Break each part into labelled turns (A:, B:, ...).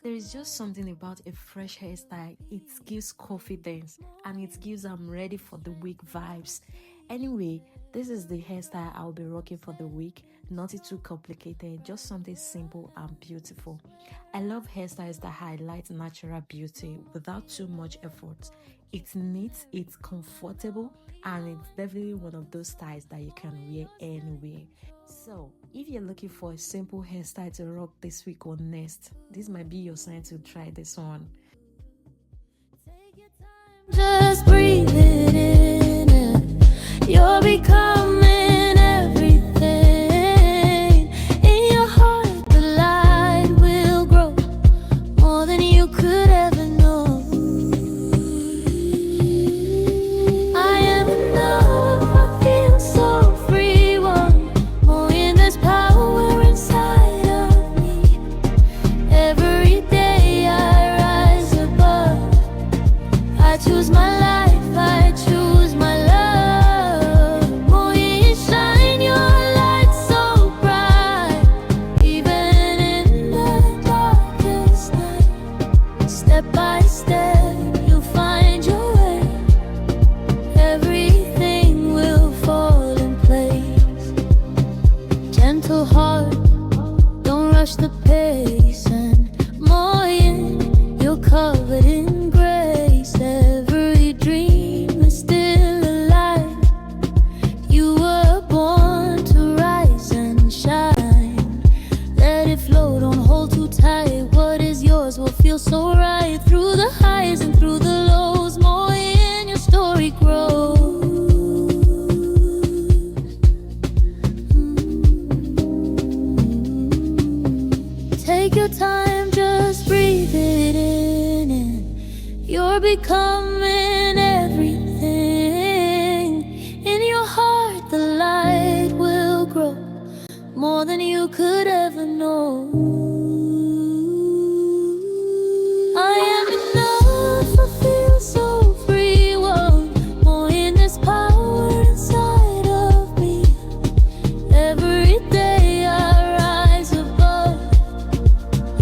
A: There is just something about a fresh hairstyle. It gives confidence and it gives I'm ready for the week vibes. Anyway, this is the hairstyle I'll be rocking for the week. Nothing too complicated, just something simple and beautiful. I love hairstyles that highlight natural beauty without too much effort. It's neat, it's comfortable, and it's definitely one of those styles that you can wear anywhere. So, if you're looking for a simple hairstyle to rock this week or next, this might be your sign to try this one.
B: Just breathe it in. You're becoming everything. In your heart, the light will grow more than you could ever know. I am enough. I feel so free. One more in this power inside of me. Every day I rise above. I choose my life, I choose my love. More you shine your light so bright, even in the darkest night. Step by step, you'll find your way. Everything will fall in place. Gentle heart, don't rush the pace. And more you're covered in grace. Every dream is still alive. You were born to rise and shine. Let it flow, don't hold too tight. What is yours will feel so right. Through the highs and through the lows, more in your story grows. Take your time, just breathe it in. You're becoming everything. In your heart, the light will grow more than you could ever know. I am enough. I feel so free. One more in this power inside of me. Every day I rise above.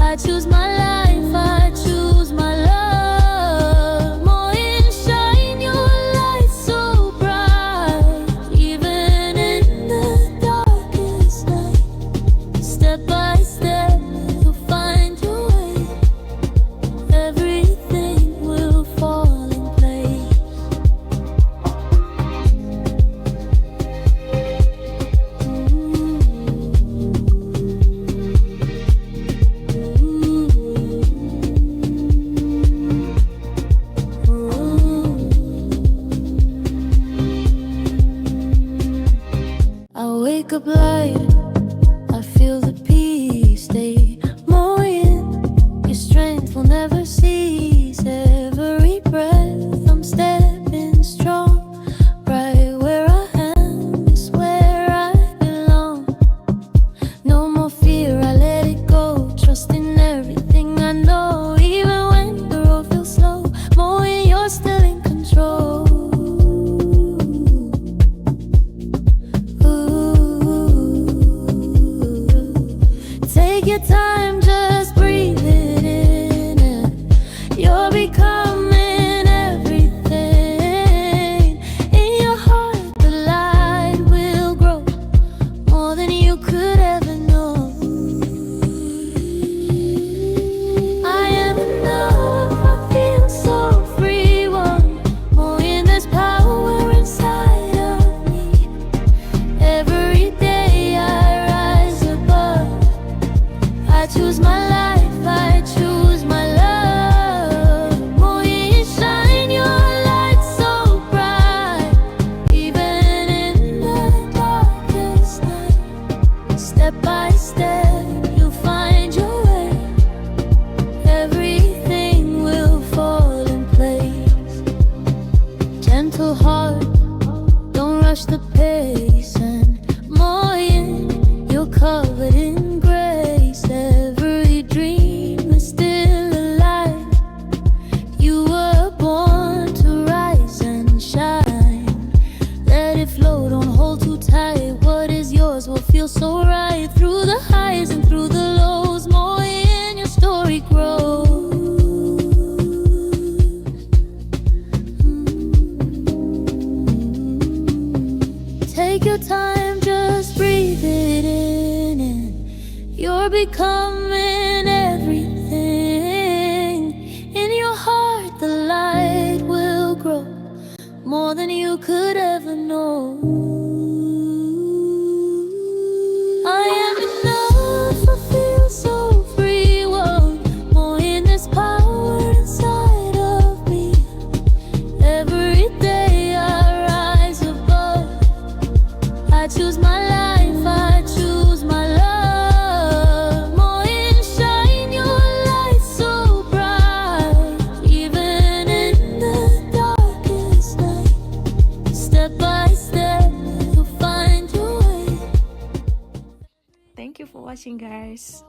B: I choose my life, I choose my love. More in shine your light so bright, even in the darkest night. Step by step, you'll find your way. Everything will fall in place. you could ever know. I am enough, I feel so free. Whoa, more in this power inside of me. Every day I rise above. I choose my life, I choose my love. More in shine your light so bright. Even in the darkest night, step by step you'll find your way.
A: Thank you for watching, guys.